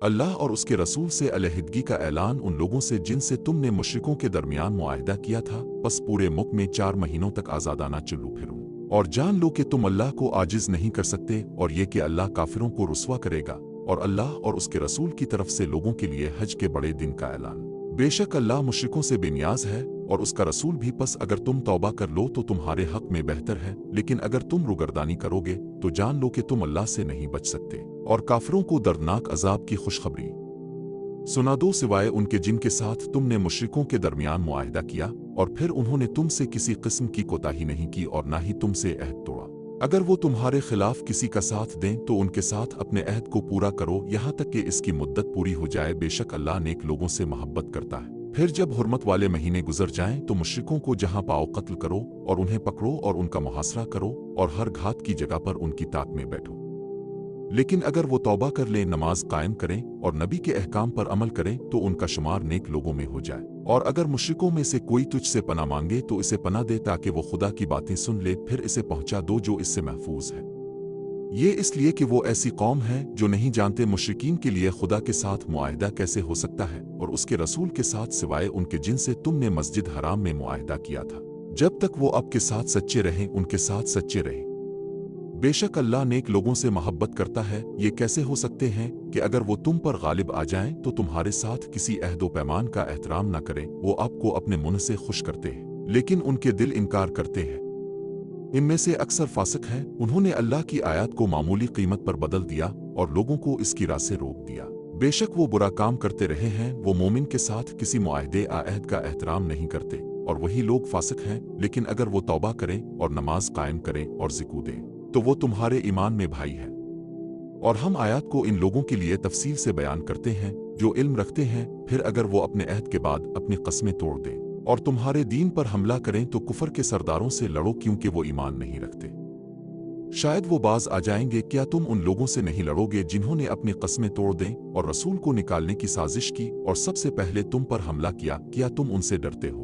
अल्लाह और उसके रसूल से अलहदगी का ऐलान उन लोगों से जिनसे तुमने मुशरिकों के दरमियान मुआहदा किया था, बस पूरे मुल्क में 4 महीनों तक आज़ादाना चलू फिरूं। और जान लो कि तुम अल्लाह को आजिज नहीं कर सकते, और ये कि अल्लाह काफिरों को रुस्वा करेगा। और अल्लाह और उसके रसूल की तरफ से लोगों के लिए हज के बड़े दिन का ऐलान। बेशक अल्लाह मुशरिकों से बेनियाज है और उसका रसूल भी। बस अगर तुम तौबा कर लो तो तुम्हारे हक में बेहतर है, लेकिन अगर तुम रुगरदानी करोगे तो जान लो कि तुम अल्लाह से नहीं बच सकते। और काफिरों को दर्दनाक अजाब की खुशखबरी सुना दो, सिवाय उनके जिनके साथ तुमने मुशरिकों के दरमियान मुआहदा किया और फिर उन्होंने तुमसे किसी किस्म की कोताही नहीं की और ना ही तुमसे अहद तोड़ा। अगर वो तुम्हारे खिलाफ किसी का साथ दें तो उनके साथ अपने अहद को पूरा करो यहाँ तक कि इसकी मुद्दत पूरी हो जाए। बेशक अल्लाह नेक लोगों से मोहब्बत करता है। फिर जब हुर्मत वाले महीने गुजर जाएं तो मुशरिकों को जहां पाओ कत्ल करो और उन्हें पकड़ो और उनका मुहासरा करो और हर घात की जगह पर उनकी ताक में बैठो। लेकिन अगर वो तौबा कर लें, नमाज कायम करें और नबी के अहकाम पर अमल करें तो उनका शुमार नेक लोगों में हो जाए। और अगर मुशरिकों में से कोई तुझसे पनाह मांगे तो इसे पनाह दे ताकि वो खुदा की बातें सुन ले, फिर इसे पहुंचा दो जो इससे महफूज है। ये इसलिए कि वो ऐसी कौम है जो नहीं जानते मुशरिकीन के लिए खुदा के साथ मुआहदा कैसे हो सकता है और उसके रसूल के साथ, सिवाय उनके जिनसे तुमने मस्जिद हराम में मुआहदा किया था। जब तक वो आपके साथ सच्चे रहें उनके साथ सच्चे रहें। बेशक अल्लाह नेक लोगों से मोहब्बत करता है। ये कैसे हो सकते हैं कि अगर वो तुम पर गालिब आ जाएं तो तुम्हारे साथ किसी अहदो पैमान का एहतराम न करें। वो आपको अपने मुंह से खुश करते हैं लेकिन उनके दिल इनकार करते हैं। इनमें से अक्सर फासिक हैं। उन्होंने अल्लाह की आयत को मामूली कीमत पर बदल दिया और लोगों को इसकी राह से रोक दिया। बेशक वो बुरा काम करते रहे हैं। वो मोमिन के साथ किसी मुआहदे अहद का एहतराम नहीं करते और वही लोग फासिक हैं। लेकिन अगर वो तौबा करें और नमाज कायम करें और ज़िक्र दें तो वो तुम्हारे ईमान में भाई है। और हम आयत को इन लोगों के लिए तफसील से बयान करते हैं जो इल्म रखते हैं। फिर अगर वो अपने अहद के बाद अपनी कस्में तोड़ दें और तुम्हारे दीन पर हमला करें तो कुफर के सरदारों से लड़ो, क्योंकि वो ईमान नहीं रखते। शायद वो बाज आ जाएंगे। क्या तुम उन लोगों से नहीं लड़ोगे जिन्होंने अपनी कस्में तोड़ दें और रसूल को निकालने की साजिश की और सबसे पहले तुम पर हमला किया? क्या तुम उनसे डरते हो?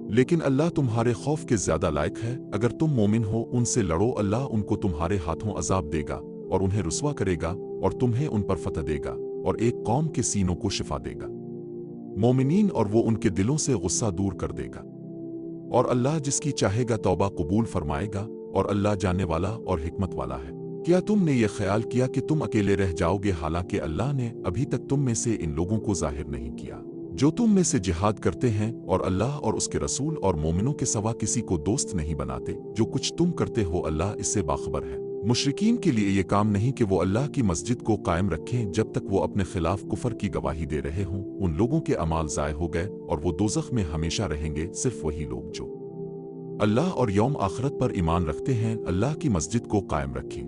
लेकिन अल्लाह तुम्हारे खौफ के ज्यादा लायक है। अगर तुम मोमिन हो उनसे लड़ो, अल्लाह उनको तुम्हारे हाथों अजाब देगा और उन्हें रुस्वा करेगा और तुम्हें उन पर फतह देगा और एक कौम के सीनों को शिफा देगा मोमिनीन, और वो उनके दिलों से गुस्सा दूर कर देगा। और अल्लाह जिसकी चाहेगा तौबा कबूल फरमाएगा और अल्लाह जानने वाला और हिकमत वाला है। क्या तुमने ये ख्याल किया कि तुम अकेले रह जाओगे, हालांकि अल्लाह ने अभी तक तुम में से इन लोगों को जाहिर नहीं किया जो तुम में से जिहाद करते हैं, और अल्लाह और उसके रसूल और मोमिनों के सवा किसी को दोस्त नहीं बनाते। जो कुछ तुम करते हो अल्लाह इससे बाखबर है। मुशरिकीन के लिए ये काम नहीं कि वो अल्लाह की मस्जिद को कायम रखें जब तक वो अपने खिलाफ कुफर की गवाही दे रहे हों। उन लोगों के अमाल ज़ाय हो गए और वो दोज़ख में हमेशा रहेंगे। सिर्फ वही लोग जो अल्लाह और यौम आखिरत पर ईमान रखते हैं अल्लाह की मस्जिद को कायम रखें।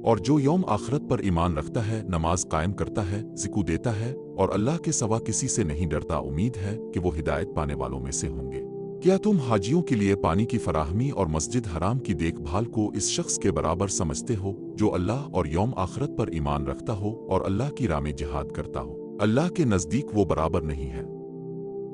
और जो यौम आखिरत पर ईमान रखता है, नमाज कायम करता है, ज़िक्र देता है और अल्लाह के सवा किसी से नहीं डरता, उम्मीद है कि वो हिदायत पाने वालों में से होंगे। क्या तुम हाजियों के लिए पानी की फराहमी और मस्जिद हराम की देखभाल को इस शख्स के बराबर समझते हो जो अल्लाह और यौम आखिरत पर ईमान रखता हो और अल्लाह की राह में जिहाद करता हो? अल्लाह के नज़दीक वो बराबर नहीं है।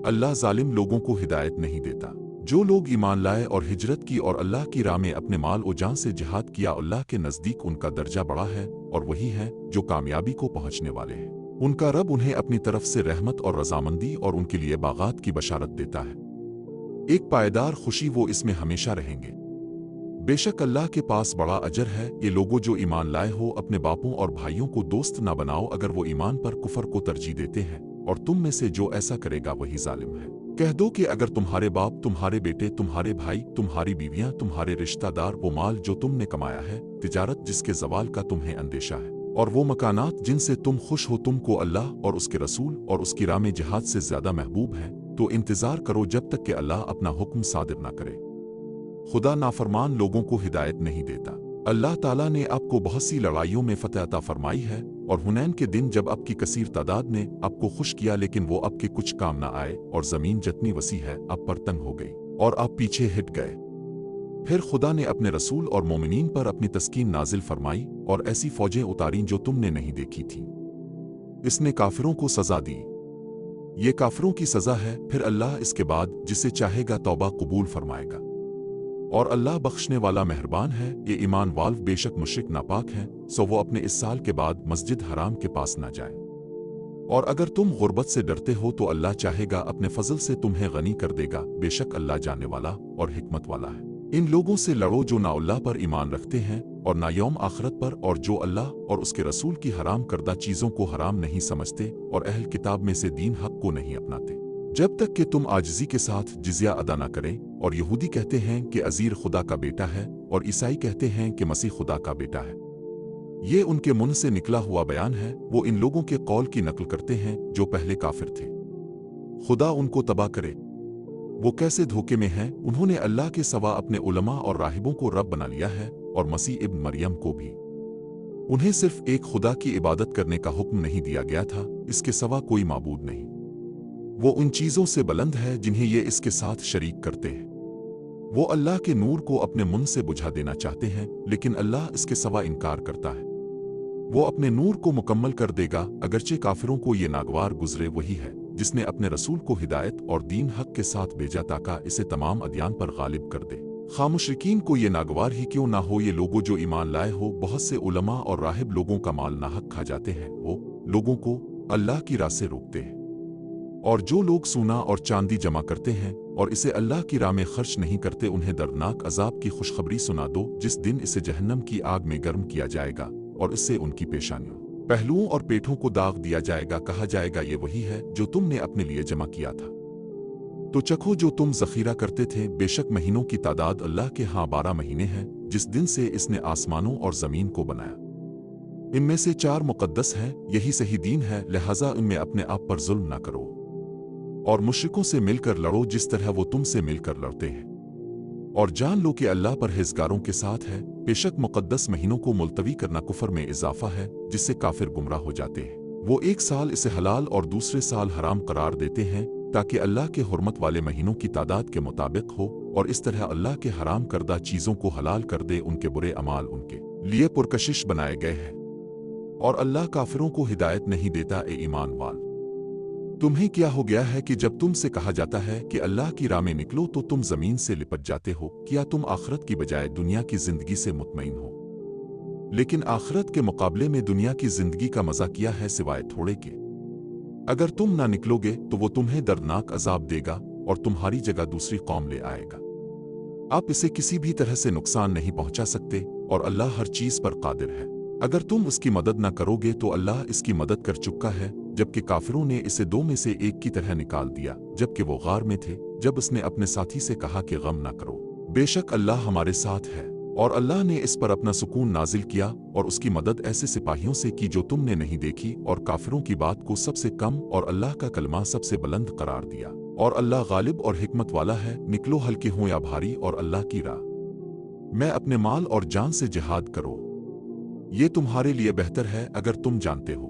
अल्लाह जालिम लोगों को हिदायत नहीं देता। जो लोग ईमान लाए और हिजरत की और अल्लाह की राह में अपने माल और जान से जिहाद किया, अल्लाह के नज़दीक उनका दर्जा बड़ा है और वही है जो कामयाबी को पहुँचने वाले हैं। उनका रब उन्हें अपनी तरफ से रहमत और रजामंदी और उनके लिए बागात की बशारत देता है। एक पायदार खुशी, वो इसमें हमेशा रहेंगे। बेशक अल्लाह के पास बड़ा अजर है। ये लोगों जो ईमान लाए हो, अपने बापों और भाइयों को दोस्त ना बनाओ अगर वो ईमान पर कुफर को तरजीह देते हैं, और तुम में से जो ऐसा करेगा वही जालिम है। कह दो कि अगर तुम्हारे बाप, तुम्हारे बेटे, तुम्हारे भाई, तुम्हारी बीवियां, तुम्हारे रिश्तेदार, वो माल जो तुमने कमाया है, तिजारत जिसके जवाल का तुम्हें अंदेशा है, और वो मकानात जिनसे तुम खुश हो, तुमको अल्लाह और उसके रसूल और उसकी राह में जिहाद से ज्यादा महबूब है, तो इंतजार करो जब तक कि अल्लाह अपना हुक्म सादिर ना करे। खुदा नाफरमान लोगों को हिदायत नहीं देता। अल्लाह ताला ने आपको बहुत सी लड़ाइयों में फतह अता फरमाई है, और हुनैन के दिन जब आपकी कसीर तादाद ने आपको खुश किया, लेकिन वो आपके कुछ काम ना आए, और जमीन जितनी वसी है आप पर तंग हो गई और आप पीछे हट गए। फिर खुदा ने अपने रसूल और मोमिनीन पर अपनी तस्कीन नाजिल फरमाई और ऐसी फौजें उतारी जो तुमने नहीं देखी थी। इसने काफिरों को सजा दी। ये काफिरों की सजा है। फिर अल्लाह इसके बाद जिसे चाहेगा तौबा कबूल फरमाएगा اور اللہ بخشنے والا مہربان ہے۔ یہ ایمان والو بے شک مشرک ناپاک ہیں، سو وہ اپنے اس سال کے بعد مسجد حرام کے پاس نہ جائیں۔ اور اگر تم غربت سے ڈرتے ہو تو اللہ چاہے گا اپنے فضل سے تمہیں غنی کر دے گا، بے شک اللہ جاننے والا اور حکمت والا ہے۔ ان لوگوں سے لڑو جو نہ اللہ پر ایمان رکھتے ہیں اور نہ یوم آخرت پر، اور جو اللہ اور اس کے رسول کی حرام کردہ چیزوں کو حرام نہیں سمجھتے اور اہل کتاب میں سے دین حق کو نہیں اپناتے، جب تک کہ تم عاجزی کے ساتھ جزیہ ادا نہ کریں۔ اور یہودی کہتے ہیں کہ عزیر خدا کا بیٹا ہے، اور عیسائی کہتے ہیں کہ مسیح خدا کا بیٹا ہے۔ یہ ان کے منہ سے نکلا ہوا بیان ہے، وہ ان لوگوں کے قول کی نقل کرتے ہیں جو پہلے کافر تھے۔ خدا ان کو تباہ کرے، وہ کیسے دھوکے میں ہیں۔ انہوں نے اللہ کے سوا اپنے علماء اور راہبوں کو رب بنا لیا ہے، اور مسیح ابن مریم کو بھی۔ انہیں صرف ایک خدا کی عبادت کرنے کا حکم نہیں دیا گیا تھا، اس کے سوا کوئی معبود نہیں۔ وہ ان چیزوں سے بلند ہے جنہیں یہ اس کے ساتھ شریک کرتے ہیں۔ وہ اللہ کے نور کو اپنے من سے بجھا دینا چاہتے ہیں، لیکن اللہ اس کے سوا انکار کرتا ہے۔ وہ اپنے نور کو مکمل کر دے گا، اگرچہ کافروں کو یہ ناگوار گزرے۔ وہی ہے جس نے اپنے رسول کو ہدایت اور دین حق کے ساتھ بھیجا تاکہ اسے تمام ادیان پر غالب کر دے، خواہ مشرکین کو یہ ناگوار ہی کیوں نہ ہو۔ یہ لوگوں جو ایمان لائے ہو، بہت سے علماء اور راہب لوگوں کا مال ناحق کھا جاتے ہیں، وہ لوگوں کو اللہ کی راہ سے روکتے ہیں۔ اور جو لوگ سونا اور چاندی جمع کرتے ہیں اور اسے اللہ کی راہ میں خرچ نہیں کرتے، انہیں دردناک عذاب کی خوشخبری سنا دو، جس دن اسے جہنم کی آگ میں گرم کیا جائے گا، اور اس سے ان کی پیشانیوں، پہلوؤں اور پیٹھوں کو داغ دیا جائے گا۔ کہا جائے گا یہ وہی ہے جو تم نے اپنے لیے جمع کیا تھا، تو چکھو جو تم ذخیرہ کرتے تھے۔ بے شک مہینوں کی تعداد اللہ کے ہاں 12 مہینے ہیں، جس دن سے اس نے آسمانوں اور زمین کو بنایا۔ ان میں سے 4 مقدس ہیں، یہی صحیح دین ہے، لہٰذا ان میں اپنے آپ پر ظلم نہ کرو، اور مشرکوں سے مل کر لڑو جس طرح وہ تم سے مل کر لڑتے ہیں۔ اور جان لو کہ اللہ پرہیزگاروں کے ساتھ ہے۔ بے شک مقدس مہینوں کو ملتوی کرنا کفر میں اضافہ ہے، جس سے کافر گمراہ ہو جاتے ہیں۔ وہ ایک سال اسے حلال اور دوسرے سال حرام قرار دیتے ہیں، تاکہ اللہ کے حرمت والے مہینوں کی تعداد کے مطابق ہو، اور اس طرح اللہ کے حرام کردہ چیزوں کو حلال کر دے۔ ان کے برے اعمال ان کے لیے پرکشش بنائے گئے ہیں، اور اللہ کافروں کو ہدایت نہیں دیتا۔ اے ایمان وال، تمہیں کیا ہو گیا ہے کہ جب تم سے کہا جاتا ہے کہ اللہ کی راہ میں نکلو تو تم زمین سے لپٹ جاتے ہو؟ کیا تم آخرت کی بجائے دنیا کی زندگی سے مطمئن ہو؟ لیکن آخرت کے مقابلے میں دنیا کی زندگی کا مزہ کیا ہے سوائے تھوڑے کے؟ اگر تم نہ نکلو گے تو وہ تمہیں دردناک عذاب دے گا، اور تمہاری جگہ دوسری قوم لے آئے گا۔ آپ اسے کسی بھی طرح سے نقصان نہیں پہنچا سکتے، اور اللہ ہر چیز پر قادر ہے۔ اگر تم اس کی مدد نہ کرو گے تو اللہ اس کی مدد کر چکا ہے، جبکہ کافروں نے اسے 2 میں سے ایک کی طرح نکال دیا جبکہ وہ غار میں تھے، جب اس نے اپنے ساتھی سے کہا کہ غم نہ کرو، بے شک اللہ ہمارے ساتھ ہے۔ اور اللہ نے اس پر اپنا سکون نازل کیا اور اس کی مدد ایسے سپاہیوں سے کی جو تم نے نہیں دیکھی، اور کافروں کی بات کو سب سے کم اور اللہ کا کلمہ سب سے بلند قرار دیا۔ اور اللہ غالب اور حکمت والا ہے۔ نکلو ہلکے ہوں یا بھاری، اور اللہ کی راہ میں اپنے مال اور جان سے جہاد کرو، یہ تمہارے لیے بہتر ہے اگر تم جانتے ہو۔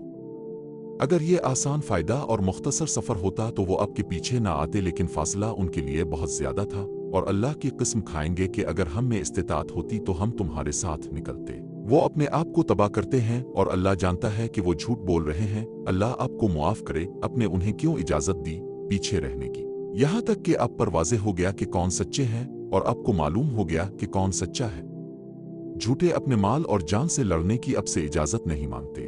اگر یہ آسان فائدہ اور مختصر سفر ہوتا تو وہ اب کے پیچھے نہ آتے، لیکن فاصلہ ان کے لیے بہت زیادہ تھا۔ اور اللہ کی قسم کھائیں گے کہ اگر ہم میں استطاعت ہوتی تو ہم تمہارے ساتھ نکلتے۔ وہ اپنے آپ کو تباہ کرتے ہیں، اور اللہ جانتا ہے کہ وہ جھوٹ بول رہے ہیں۔ اللہ آپ کو معاف کرے، اپنے انہیں کیوں اجازت دی پیچھے رہنے کی، یہاں تک کہ آپ پر واضح ہو گیا کہ کون سچے ہیں، اور آپ کو معلوم ہو گیا کہ کون سچا ہے۔ جھوٹے اپنے مال اور جان سے لڑنے کی اب سے اجازت نہیں مانگتے،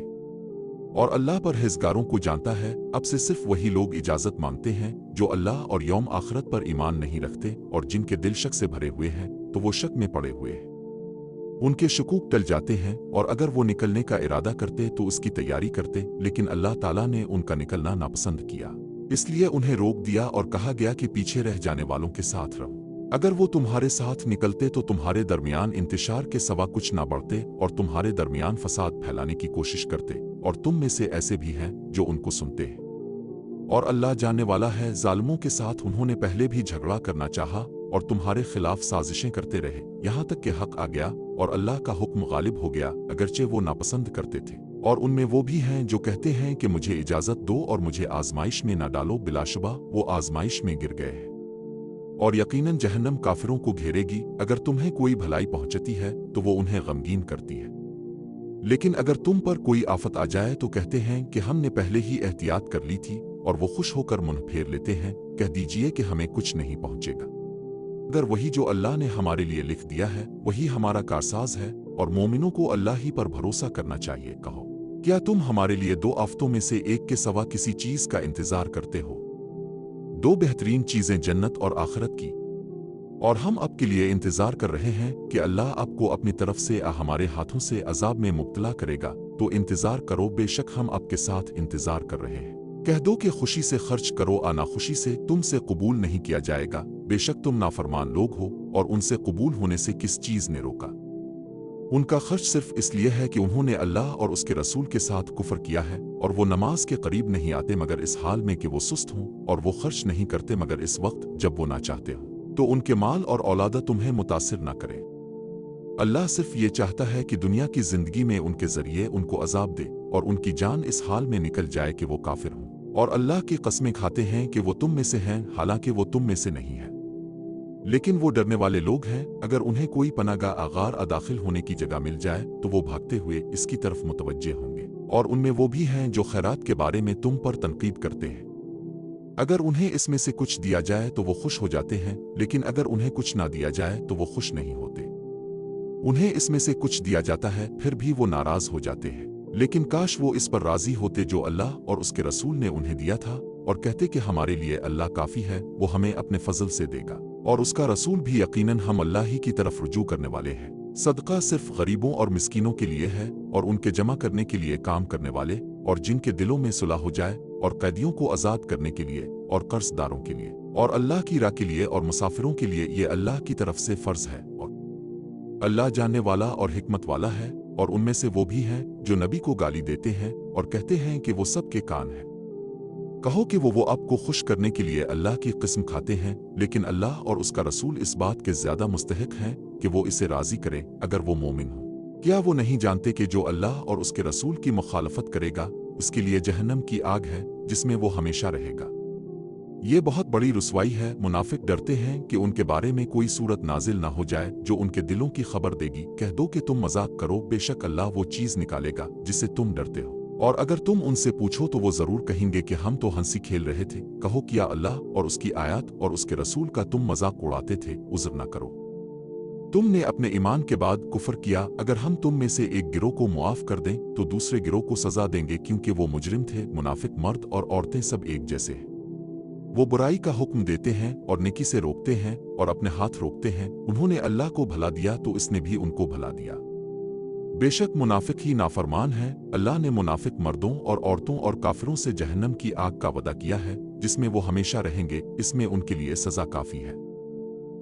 اور اللہ پرہیزگاروں کو جانتا ہے۔ اب سے صرف وہی لوگ اجازت مانگتے ہیں جو اللہ اور یوم آخرت پر ایمان نہیں رکھتے، اور جن کے دل شک سے بھرے ہوئے ہیں تو وہ شک میں پڑے ہوئے ہیں۔ ان کے شکوک ٹل جاتے ہیں، اور اگر وہ نکلنے کا ارادہ کرتے تو اس کی تیاری کرتے، لیکن اللہ تعالیٰ نے ان کا نکلنا ناپسند کیا، اس لیے انہیں روک دیا اور کہا گیا کہ پیچھے رہ جانے والوں کے ساتھ رہو۔ اگر وہ تمہارے ساتھ نکلتے تو تمہارے درمیان انتشار کے سوا کچھ نہ بڑھتے، اور تمہارے درمیان فساد پھیلانے کی کوشش کرتے، اور تم میں سے ایسے بھی ہیں جو ان کو سنتے ہیں۔ اور اللہ جاننے والا ہے، ظالموں کے ساتھ انہوں نے پہلے بھی جھگڑا کرنا چاہا اور تمہارے خلاف سازشیں کرتے رہے، یہاں تک کہ حق آ گیا اور اللہ کا حکم غالب ہو گیا، اگرچہ وہ ناپسند کرتے تھے۔ اور ان میں وہ بھی ہیں جو کہتے ہیں کہ مجھے اجازت دو اور مجھے آزمائش میں نہ ڈالو، بلا شبہ وہ آزمائش میں گر گئے ہیں، اور یقیناً جہنم کافروں کو گھیرے گی۔ اگر تمہیں کوئی بھلائی پہنچتی ہے تو وہ انہیں غمگین کرتی ہے، لیکن اگر تم پر کوئی آفت آ جائے تو کہتے ہیں کہ ہم نے پہلے ہی احتیاط کر لی تھی، اور وہ خوش ہو کر منہ پھیر لیتے ہیں۔ کہہ دیجئے کہ ہمیں کچھ نہیں پہنچے گا، अगर वही जो अल्लाह ने हमारे लिए लिख दिया है वही हमारा कारसाज है और मोमिनों को अल्लाह ही पर भरोसा करना चाहिए। कहो, क्या तुम हमारे लिए 2 आफतों में से एक के सिवा किसी चीज का इंतजार करते हो? 2 बेहतरीन चीजें, जन्नत और आखिरत की। और हम अब के लिए इंतजार कर रहे हैं कि अल्लाह आपको अपनी तरफ से हमारे हाथों से अजाब में मुब्तला करेगा, तो इंतजार करो, बेशक हम आपके साथ इंतजार कर रहे हैं। कह दो कि खुशी से खर्च करो, नाखुशी से तुमसे कबूल नहीं किया जाएगा, बेशक तुम नाफरमान लोग हो। और उनसे कबूल होने से किस चीज ने रोका? उनका खर्च सिर्फ इसलिए है कि उन्होंने अल्लाह और उसके रसूल के साथ कुफर किया है, और वो नमाज के करीब नहीं आते मगर इस हाल में कि वो सुस्त हों, और वो खर्च नहीं करते मगर इस वक्त जब वो ना चाहते हो, तो उनके माल और औलादा तुम्हें मुतासिर ना करें। अल्लाह सिर्फ ये चाहता है कि दुनिया की जिंदगी में उनके जरिए उनको अजाब दे और उनकी जान इस हाल में निकल जाए कि वो काफिर हों। और अल्लाह की कस्में खाते हैं कि वो तुम में से हैं, हालांकि वो तुम में से नहीं है। लेकिन वो डरने वाले लोग हैं, अगर उन्हें कोई पनागाह आगार दाखिल होने की जगह मिल जाए तो वो भागते हुए इसकी तरफ मुतवज्जे होंगे। और उनमें वो भी हैं जो खैरात के बारे में तुम पर तनकीद करते हैं। अगर उन्हें इसमें से कुछ दिया जाए तो वो खुश हो जाते हैं, लेकिन अगर उन्हें कुछ ना दिया जाए तो वो खुश नहीं होते। उन्हें इसमें से कुछ दिया जाता है फिर भी वो नाराज हो जाते हैं। लेकिन काश वो इस पर राजी होते जो अल्लाह और उसके रसूल ने उन्हें दिया था, और कहते कि हमारे लिए अल्लाह काफी है, वो हमें अपने फजल से देगा, और उसका रसूल भी यकीनन हम अल्लाह ही की तरफ रुजू करने वाले हैं। सदका सिर्फ गरीबों और मिस्कीनों के लिए है, और उनके जमा करने के लिए काम करने वाले, और जिनके दिलों में सुलह हो जाए, और कैदियों को आज़ाद करने के लिए, और कर्जदारों के लिए, और अल्लाह की राह के लिए, और मुसाफिरों के लिए ये अल्लाह की तरफ से फ़र्ज है। और अल्लाह जानने वाला और हिकमत वाला है। और उनमें से वो भी हैं जो नबी को गाली देते हैं और कहते हैं कि वो सबके कान हैं। कहो कि वो आपको खुश करने के लिए अल्लाह की किस्म खाते हैं, लेकिन अल्लाह और उसका रसूल इस बात के ज्यादा मुस्तहिक हैं कि वो इसे राजी करें अगर वो मोमिन हो। क्या वो नहीं जानते कि जो अल्लाह और उसके रसूल की मुखालफत करेगा उसके लिए जहन्नम की आग है जिसमें वो हमेशा रहेगा। ये बहुत बड़ी रुसवाई है। मुनाफिक डरते हैं कि उनके बारे में कोई सूरत नाजिल ना हो जाए जो उनके दिलों की खबर देगी। कह दो कि तुम मजाक करो, बेशक अल्लाह वो चीज निकालेगा जिससे तुम डरते हो। और अगर तुम उनसे पूछो तो वो जरूर कहेंगे कि हम तो हंसी खेल रहे थे। कहो क्या अल्लाह और उसकी आयत और उसके रसूल का तुम मजाक उड़ाते थे? उज़्र ना करो, तुमने अपने ईमान के बाद कुफर किया। अगर हम तुम में से एक गिरोह को मुआफ कर दें तो दूसरे गिरोह को सजा देंगे, क्योंकि वो मुजरिम थे। मुनाफिक मर्द और औरतें सब एक जैसे हैं। वो बुराई का हुक्म देते हैं और नेकी से रोकते हैं और अपने हाथ रोकते हैं। उन्होंने अल्लाह को भला दिया तो इसने भी उनको भला दिया। बेशक मुनाफिक ही नाफरमान है। अल्लाह ने मुनाफिक मर्दों और औरतों और काफिरों से जहन्नम की आग का वदा किया है जिसमें वो हमेशा रहेंगे। इसमें उनके लिए सजा काफी है।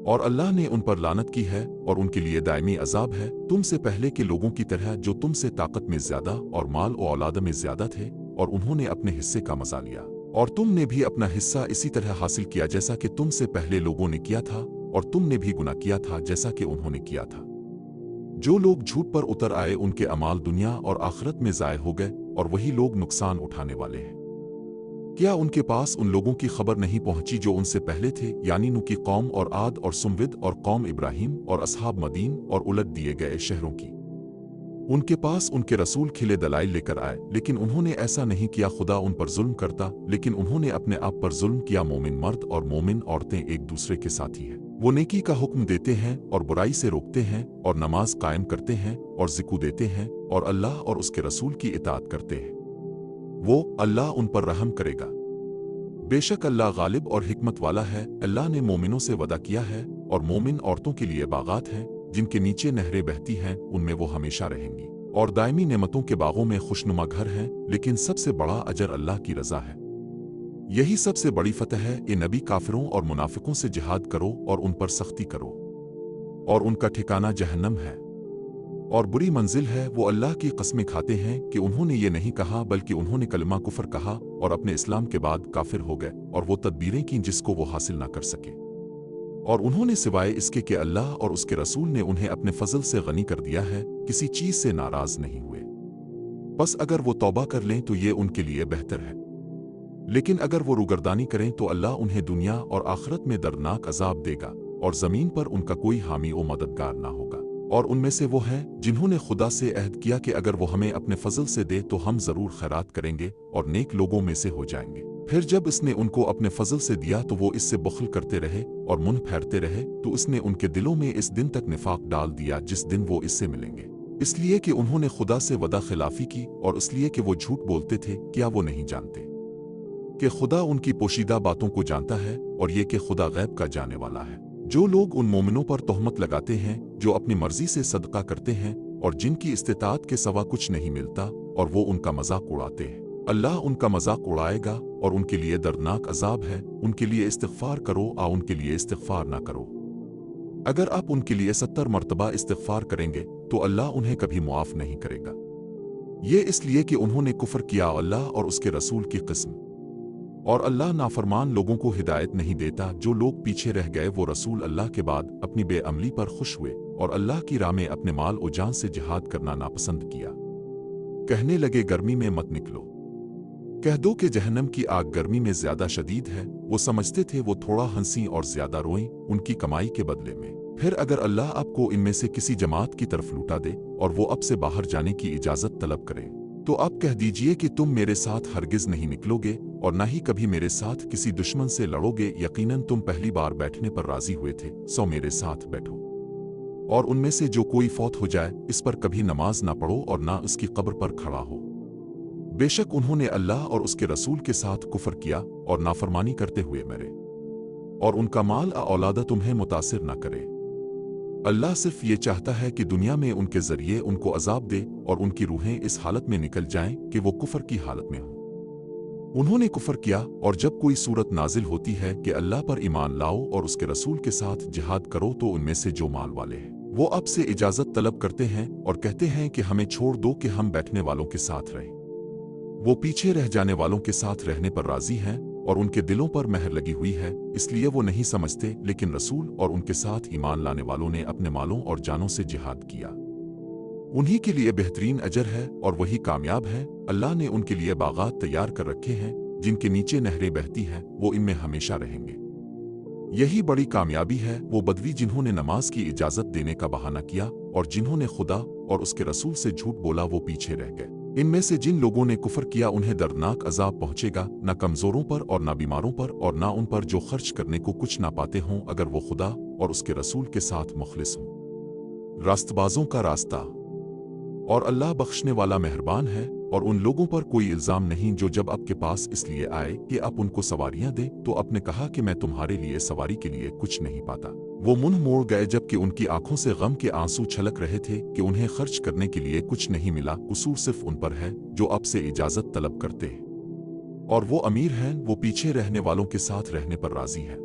और अल्लाह ने उन पर लानत की है और उनके लिए दायमी अजाब है। तुमसे पहले के लोगों की तरह जो तुमसे ताकत में ज्यादा और माल और औलाद में ज्यादा थे, और उन्होंने अपने हिस्से का मजा लिया। और तुमने भी अपना हिस्सा इसी तरह हासिल किया जैसा कि तुमसे पहले लोगों ने किया था, और तुमने भी गुनाह किया था जैसा कि उन्होंने किया था। जो लोग झूठ पर उतर आए उनके अमाल दुनिया और आखिरत में ज़ाय हो गए, और वही लोग नुकसान उठाने वाले हैं। क्या उनके पास उन लोगों की खबर नहीं पहुंची जो उनसे पहले थे, यानी नूह की कौम और आद और सुमविद और कौम इब्राहिम और असहाब मदीन और उलट दिए गए शहरों की? उनके पास उनके रसूल खिले दलाइल लेकर आए, लेकिन उन्होंने ऐसा नहीं किया। खुदा उन पर जुल्म करता, लेकिन उन्होंने अपने आप पर जुल्म किया। मोमिन मर्द और मोमिन औरतें एक दूसरे के साथी हैं। वो नेकी का हुक्म देते हैं और बुराई से रोकते हैं, और नमाज कायम करते हैं और ज़िक्र देते हैं, और अल्लाह और उसके रसूल की इताअत करते हैं। वो अल्लाह उन पर रहम करेगा। बेशक अल्लाह गालिब और हिकमत वाला है। अल्लाह ने मोमिनों से वदा किया है, और मोमिन औरतों के लिए बागात हैं जिनके नीचे नहरें बहती हैं, उनमें वो हमेशा रहेंगी। और दायमी नेमतों के बागों में खुशनुमा घर हैं। लेकिन सबसे बड़ा अजर अल्लाह की रज़ा है। यही सबसे बड़ी फतह है। ए नबी, काफिरों और मुनाफिकों से जिहाद करो और उन पर सख्ती करो, और उनका ठिकाना जहन्नम है और बुरी मंजिल है। वो अल्लाह की कस्में खाते हैं कि उन्होंने ये नहीं कहा, बल्कि उन्होंने कलमा कुफर कहा और अपने इस्लाम के बाद काफिर हो गए, और वो तदबीरें की जिसको वो हासिल ना कर सके। और उन्होंने सिवाय इसके कि अल्लाह और उसके रसूल ने उन्हें अपने फजल से गनी कर दिया है, किसी चीज से नाराज नहीं हुए। बस अगर वो तौबा कर लें तो ये उनके लिए बेहतर है। लेकिन अगर वो रुगर्दानी करें तो अल्लाह उन्हें दुनिया और आखिरत में दर्दनाक अजाब देगा, और जमीन पर उनका कोई हामी व मददगार ना होगा। और उनमें से वो हैं जिन्होंने खुदा से अहद किया कि अगर वो हमें अपने फजल से दे तो हम जरूर खैरात करेंगे और नेक लोगों में से हो जाएंगे। फिर जब इसने उनको अपने फजल से दिया तो वो इससे बुखल करते रहे और मुंह फेरते रहे, तो उसने उनके दिलों में इस दिन तक निफाक डाल दिया जिस दिन वो इससे मिलेंगे, इसलिए कि उन्होंने खुदा से वदा खिलाफी की और इसलिए कि वो झूठ बोलते थे। क्या वो नहीं जानते कि खुदा उनकी पोशीदा बातों को जानता है और ये कि खुदा गैब का जाने वाला है। जो लोग उन मोमिनों पर तोहमत लगाते हैं जो अपनी मर्जी से सदका करते हैं और जिनकी इस्तिताअत के सवा कुछ नहीं मिलता, और वो उनका मजाक उड़ाते हैं, अल्लाह उनका मजाक उड़ाएगा और उनके लिए दर्दनाक अजाब है। उनके लिए इस्तिग़फार करो या उनके लिए इस्तिग़फार ना करो। अगर आप उनके लिए 70 मरतबा इस्तिग़फार करेंगे तो अल्लाह उन्हें कभी मुआफ़ नहीं करेगा। ये इसलिए कि उन्होंने कुफ्र किया अल्लाह और उसके रसूल की किस्म। और अल्लाह नाफरमान लोगों को हिदायत नहीं देता। जो लोग पीछे रह गए वो रसूल अल्लाह के बाद अपनी बेअमली पर खुश हुए और अल्लाह की राह में अपने माल और जान से जिहाद करना नापसंद किया। कहने लगे गर्मी में मत निकलो, कह दो कि जहन्नम की आग गर्मी में ज्यादा शदीद है। वो समझते थे वो थोड़ा हंसी और ज्यादा रोएं उनकी कमाई के बदले में। फिर अगर अल्लाह आपको इनमें से किसी जमात की तरफ लुटा दे और वो अब से बाहर जाने की इजाजत तलब करे, तो आप कह दीजिए कि तुम मेरे साथ हरगिज नहीं निकलोगे और न ही कभी मेरे साथ किसी दुश्मन से लड़ोगे। यकीनन तुम पहली बार बैठने पर राजी हुए थे, सो मेरे साथ बैठो। और उनमें से जो कोई फौत हो जाए इस पर कभी नमाज ना पढ़ो और ना उसकी कब्र पर खड़ा हो। बेशक उन्होंने अल्लाह और उसके रसूल के साथ कुफ्र किया और नाफरमानी करते हुए मरे, और उनका माल औलादा तुम्हें मुतासिर न करे। अल्लाह सिर्फ ये चाहता है कि दुनिया में उनके जरिए उनको अजाब दे और उनकी रूहें इस हालत में निकल जाएं कि वो कुफ्र की हालत में हों। उन्होंने कुफ्र किया, और जब कोई सूरत नाजिल होती है कि अल्लाह पर ईमान लाओ और उसके रसूल के साथ जिहाद करो, तो उनमें से जो माल वाले हैं वो अब से इजाजत तलब करते हैं और कहते हैं कि हमें छोड़ दो कि हम बैठने वालों के साथ रहें। वो पीछे रह जाने वालों के साथ रहने पर राजी हैं और उनके दिलों पर मेहर लगी हुई है, इसलिए वो नहीं समझते। लेकिन रसूल और उनके साथ ईमान लाने वालों ने अपने मालों और जानों से जिहाद किया, उन्हीं के लिए बेहतरीन अजर है और वही कामयाब है। अल्लाह ने उनके लिए बागात तैयार कर रखे हैं जिनके नीचे नहरें बहती हैं, वो इनमें हमेशा रहेंगे। यही बड़ी कामयाबी है। वो बदवी जिन्होंने नमाज की इजाजत देने का बहाना किया और जिन्होंने खुदा और उसके रसूल से झूठ बोला, वो पीछे रह गए। इनमें से जिन लोगों ने कुफ्र किया उन्हें दर्दनाक अजाब पहुंचेगा, न कमजोरों पर और न बीमारों पर और न उन पर जो खर्च करने को कुछ ना पाते हों, अगर वो खुदा और उसके रसूल के साथ मुखलिस हों। रास्तबाजों का रास्ता। और अल्लाह बख्शने वाला मेहरबान है। और उन लोगों पर कोई इल्जाम नहीं जो जब आपके पास इसलिए आए कि आप उनको सवारियां दें, तो आपने कहा कि मैं तुम्हारे लिए सवारी के लिए कुछ नहीं पाता। वो मुंह मोड़ गए जबकि उनकी आंखों से गम के आंसू छलक रहे थे कि उन्हें खर्च करने के लिए कुछ नहीं मिला। कसूर सिर्फ उन पर है जो आपसे इजाजत तलब करते हैं, और वो अमीर हैं, वो पीछे रहने वालों के साथ रहने पर राजी है।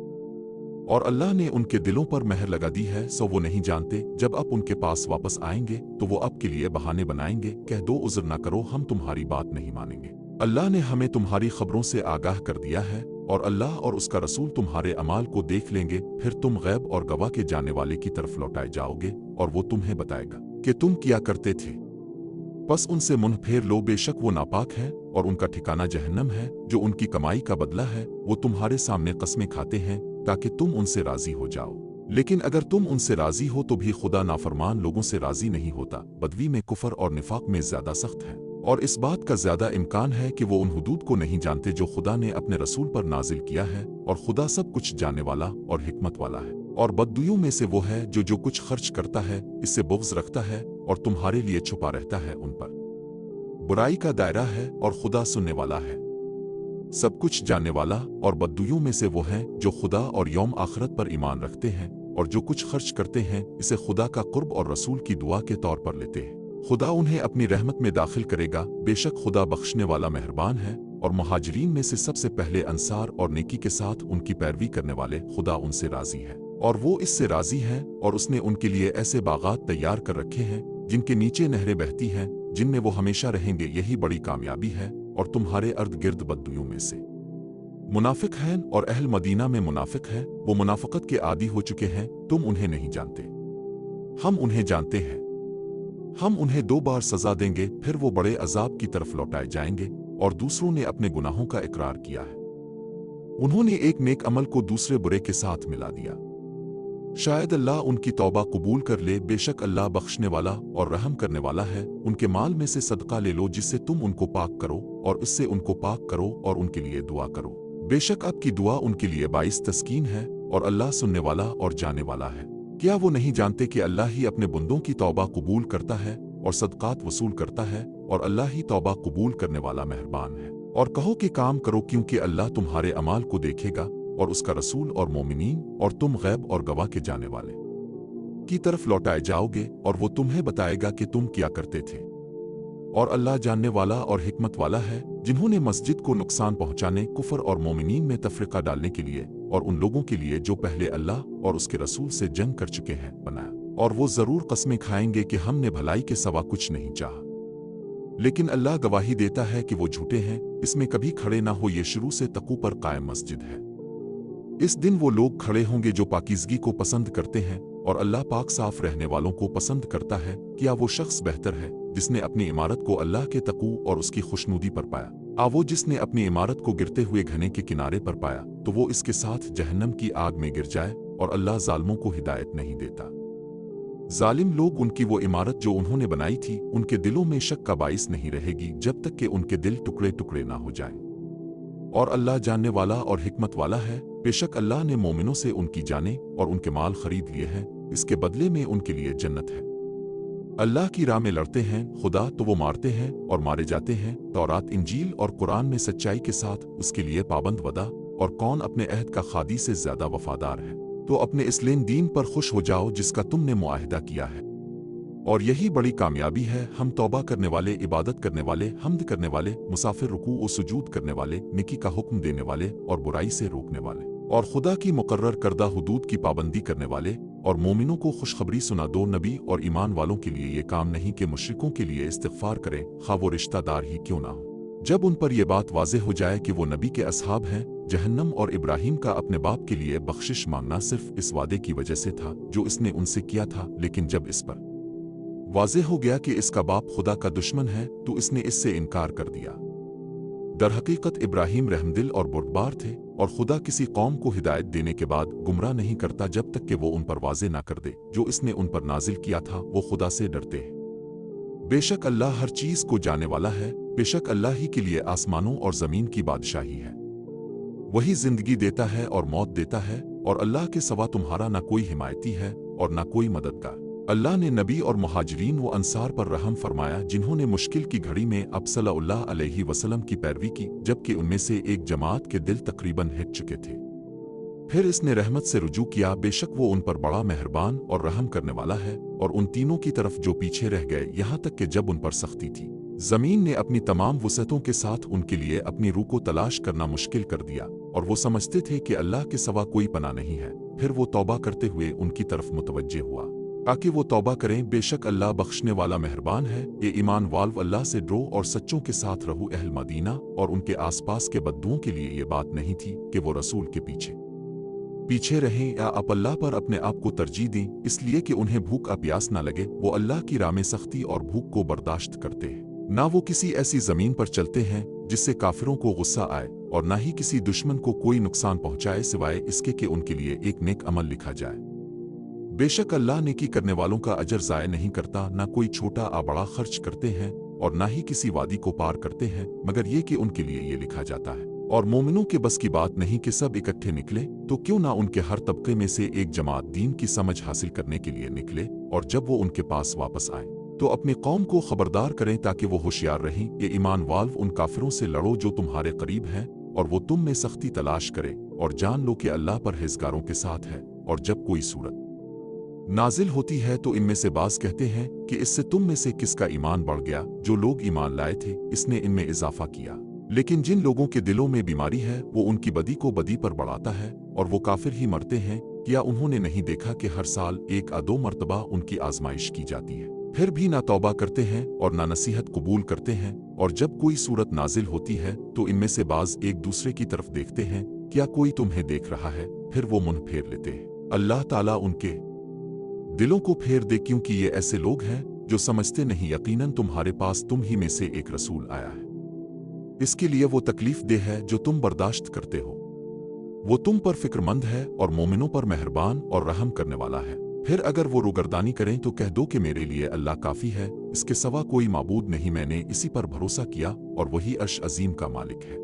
और अल्लाह ने उनके दिलों पर मेहर लगा दी है, सो वो नहीं जानते। जब आप उनके पास वापस आएंगे तो वो आपके लिए बहाने बनाएंगे। कह दो उज़्र ना करो, हम तुम्हारी बात नहीं मानेंगे। अल्लाह ने हमें तुम्हारी खबरों से आगाह कर दिया है, और अल्लाह और उसका रसूल तुम्हारे अमाल को देख लेंगे। फिर तुम गैब और गवाह के जाने वाले की तरफ लौटाए जाओगे और वो तुम्हें बताएगा कि तुम क्या करते थे। बस उनसे मुंह फेर लो, बेशक वो नापाक है और उनका ठिकाना जहन्नम है। जो उनकी कमाई का बदला है वो तुम्हारे सामने कस्में खाते हैं ताकि तुम उनसे राजी हो जाओ। लेकिन अगर तुम उनसे राजी हो तो भी खुदा नाफरमान लोगों से राजी नहीं होता। बदवी में कुफर और निफाक में ज्यादा सख्त है, और इस बात का ज्यादा इम्कान है कि वो उन हुदूद को नहीं जानते जो खुदा ने अपने रसूल पर नाजिल किया है। और खुदा सब कुछ जानने वाला और हिकमत वाला है। और बद्दुइयों में से वो है जो कुछ खर्च करता है इससे बुग़्ज़ रखता है और तुम्हारे लिए छुपा रहता है उन पर। बुराई का दायरा है और खुदा सुनने वाला है, सब कुछ जानने वाला। और बद्दुइयों में से वो हैं जो खुदा और यौम आखिरत पर ईमान रखते हैं और जो कुछ खर्च करते हैं इसे खुदा का कुर्ब और रसूल की दुआ के तौर पर लेते हैं। खुदा उन्हें अपनी रहमत में दाखिल करेगा। बेशक खुदा बख्शने वाला मेहरबान है। और मुहाजिरीन में से सबसे पहले अंसार और नेकी के साथ उनकी पैरवी करने वाले, खुदा उनसे राजी है और वो इससे राजी हैं। और उसने उनके लिए ऐसे बागात तैयार कर रखे हैं जिनके नीचे नहरें बहती हैं, जिनमें वो हमेशा रहेंगे। यही बड़ी कामयाबी है। और तुम्हारे अर्द गिर्द बद्दुइयों में से मुनाफिक हैं और अहल मदीना में मुनाफिक हैं। वो मुनाफिकत के आदी हो चुके हैं, तुम उन्हें नहीं जानते, हम उन्हें जानते हैं। हम उन्हें 2 बार सजा देंगे, फिर वो बड़े अजाब की तरफ लौटाए जाएंगे। और दूसरों ने अपने गुनाहों का इकरार किया है, उन्होंने एक नेक अमल को दूसरे बुरे के साथ मिला दिया। शायद अल्लाह उनकी तौबा कबूल कर ले। बेशक अल्लाह बख्शने वाला और रहम करने वाला है। उनके माल में से सदका ले लो जिससे तुम उनको पाक करो, और इससे उनको पाक करो और उनके लिए दुआ करो। बेशक आपकी दुआ उनके लिए बाइस तस्कीन है, और अल्लाह सुनने वाला और जाने वाला है। क्या वो नहीं जानते कि अल्लाह ही अपने बंदों की तौबा कबूल करता है और सदकात वसूल करता है, और अल्लाह ही तौबा कबूल करने वाला मेहरबान है। और कहो कि काम करो, क्योंकि अल्लाह तुम्हारे अमाल को देखेगा, और उसका रसूल और मोमिनीन, और तुम गैब और गवाह के जाने वाले की तरफ लौटाए जाओगे, और वो तुम्हें बताएगा कि तुम क्या करते थे। और अल्लाह जानने वाला और हिकमत वाला है। जिन्होंने मस्जिद को नुकसान पहुंचाने, कुफर और मोमिनीन में तफरीका डालने के लिए, और उन लोगों के लिए जो पहले अल्लाह और उसके रसूल से जंग कर चुके हैं, बनाया। और वो जरूर कस्में खाएंगे कि हमने भलाई के सवा कुछ नहीं चाहा। लेकिन अल्लाह गवाही देता है कि वो झूठे हैं। इसमें कभी खड़े ना हो, ये शुरू से तकू पर कायम मस्जिद है। इस दिन वो लोग खड़े होंगे जो पाकीज़गी को पसंद करते हैं, और अल्लाह पाक साफ रहने वालों को पसंद करता है। क्या वो शख्स बेहतर है जिसने अपनी इमारत को अल्लाह के तकू और उसकी खुशनुदी पर पाया? वो जिसने अपनी इमारत को गिरते हुए घने के किनारे पर पाया, तो वो इसके साथ जहन्नम की आग में गिर जाए, और अल्लाह जालिमों को हिदायत नहीं देता। जालिम लोग, उनकी वो इमारत जो उन्होंने बनाई थी, उनके दिलों में शक का बाइस नहीं रहेगी जब तक कि उनके दिल टुकड़े टुकड़े ना हो जाएं। और अल्लाह जानने वाला और हिकमत वाला है। बेशक अल्लाह ने मोमिनों से उनकी जानें और उनके माल खरीद लिए हैं, इसके बदले में उनके लिए जन्नत है। अल्लाह की राह में लड़ते हैं खुदा तो वो मारते हैं और मारे जाते हैं। तौरात, इंजील और कुरान में सच्चाई के साथ उसके लिए पाबंद वदा। और कौन अपने अहद का खादी से ज्यादा वफादार है? तो अपने इस लेन दीन पर खुश हो जाओ जिसका तुमने मुआहिदा किया है, और यही बड़ी कामयाबी है। हम तौबा करने वाले, इबादत करने वाले, हम्द करने वाले, मुसाफिर, रुकू और सुजूद करने वाले, नेकी का हुक्म देने वाले और बुराई से रोकने वाले, और खुदा की मुकर्रर करदा हुदूद की पाबंदी करने वाले, और मोमिनों को खुशखबरी सुना दो। नबी और ईमान वालों के लिए ये काम नहीं कि मुशरिकों के लिए इस्तिग़फ़ार करें, खा वो रिश्तेदार ही क्यों ना हो। जब उन पर यह बात वाज़ेह हो जाए कि वो नबी के असहाब हैं, जहन्नम और इब्राहीम का अपने बाप के लिए बख्शिश मांगना सिर्फ इस वादे की वजह से था जो इसने उनसे किया था। लेकिन जब इस पर वाज़ेह हो गया कि इसका बाप खुदा का दुश्मन है, तो इसने इससे इनकार कर दिया। दरहकीकत इब्राहीम रहमदिल और बुर्दबार थे, और खुदा किसी कौम को हिदायत देने के बाद गुमराह नहीं करता जब तक कि वो उन पर वाज़ेह ना कर दे जो इसने उन पर नाजिल किया था। वो खुदा से डरते हैं। बेशक अल्लाह हर चीज़ को जाने वाला है। बेशक अल्लाह ही के लिए आसमानों और ज़मीन की बादशाही है। वही जिंदगी देता है और मौत देता है, और अल्लाह के सिवा तुम्हारा ना कोई हिमायती है और ना कोई मददगार। अल्लाह ने नबी और मुहाजिरीन व अंसार पर रहम फरमाया जिन्होंने मुश्किल की घड़ी में अब सल्लल्लाहु अलैहि वसल्लम की पैरवी की, जबकि उनमें से एक जमात के दिल तकरीबन हिट चुके थे। फिर इसने रहमत से रुजू किया। बेशक वो उन पर बड़ा मेहरबान और रहम करने वाला है। और उन तीनों की तरफ जो पीछे रह गए, यहाँ तक कि जब उन पर सख्ती थी, जमीन ने अपनी तमाम वसअतों के साथ उनके लिए अपनी रूह को तलाश करना मुश्किल कर दिया, और वो समझते थे कि अल्लाह के सिवा कोई पनाह नहीं है। फिर वो तौबा करते हुए उनकी तरफ मुतवज्जे हुआ ताकि वो तौबा करें। बेशक अल्लाह बख्शने वाला मेहरबान है। ये ईमान वाल्व, अल्लाह से डरो और सच्चों के साथ रहो। अहल मदीना और उनके आसपास के बद्दुओं के लिए ये बात नहीं थी कि वो रसूल के पीछे रहें या आप अल्लाह पर अपने आप को तरजीह दें, इसलिए कि उन्हें भूख प्यास न लगे। वो अल्लाह की राह में सख्ती और भूख को बर्दाश्त करते हैं। ना वो किसी ऐसी जमीन पर चलते हैं जिससे काफिरों को गुस्सा आए, और ना ही किसी दुश्मन को कोई नुकसान पहुंचाए सिवाय इसके कि उनके लिए एक नेक अमल लिखा जाए। बेशक अल्लाह नेकी करने वालों का अजर ज़ाय नहीं करता। ना कोई छोटा या बड़ा खर्च करते हैं, और ना ही किसी वादी को पार करते हैं, मगर ये कि उनके लिए ये लिखा जाता है। और मोमिनों के बस की बात नहीं कि सब इकट्ठे निकले, तो क्यों ना उनके हर तबके में से एक जमात दीन की समझ हासिल करने के लिए निकले, और जब वो उनके पास वापस आए तो अपनी कौम को खबरदार करें ताकि वो होशियार रहें। ये ईमान वाल्व, उन काफिरों से लड़ो जो तुम्हारे करीब हैं, और वो तुम में सख्ती तलाश करे, और जान लो कि अल्लाह परहेज़गारों के साथ है। और जब कोई सूरत नाजिल होती है तो इनमें से बाज़ कहते हैं कि इससे तुम में से किसका ईमान बढ़ गया। जो लोग ईमान लाए थे इसने इनमें इजाफा किया। लेकिन जिन लोगों के दिलों में बीमारी है वो उनकी बदी को बदी पर बढ़ाता है, और वो काफिर ही मरते हैं। क्या उन्होंने नहीं देखा कि हर साल 1 या 2 मरतबा उनकी आजमाइश की जाती है, फिर भी ना तौबा करते हैं और ना नसीहत कबूल करते हैं। और जब कोई सूरत नाजिल होती है तो इनमें से बाज़ एक दूसरे की तरफ देखते हैं, क्या कोई तुम्हें देख रहा है? फिर वो मुंह फेर लेते हैं। अल्लाह ताला उनके दिलों को फेर दे, क्योंकि ये ऐसे लोग हैं जो समझते नहीं यकीनन तुम्हारे पास तुम ही में से एक रसूल आया है। इसके लिए वो तकलीफ दे है जो तुम बर्दाश्त करते हो। वो तुम पर फिक्रमंद है और मोमिनों पर मेहरबान और रहम करने वाला है। फिर अगर वो रुगर्दानी करें तो कह दो कि मेरे लिए अल्लाह काफ़ी है, इसके सिवा कोई माबूद नहीं, मैंने इसी पर भरोसा किया और वही अर्श अजीम का मालिक है।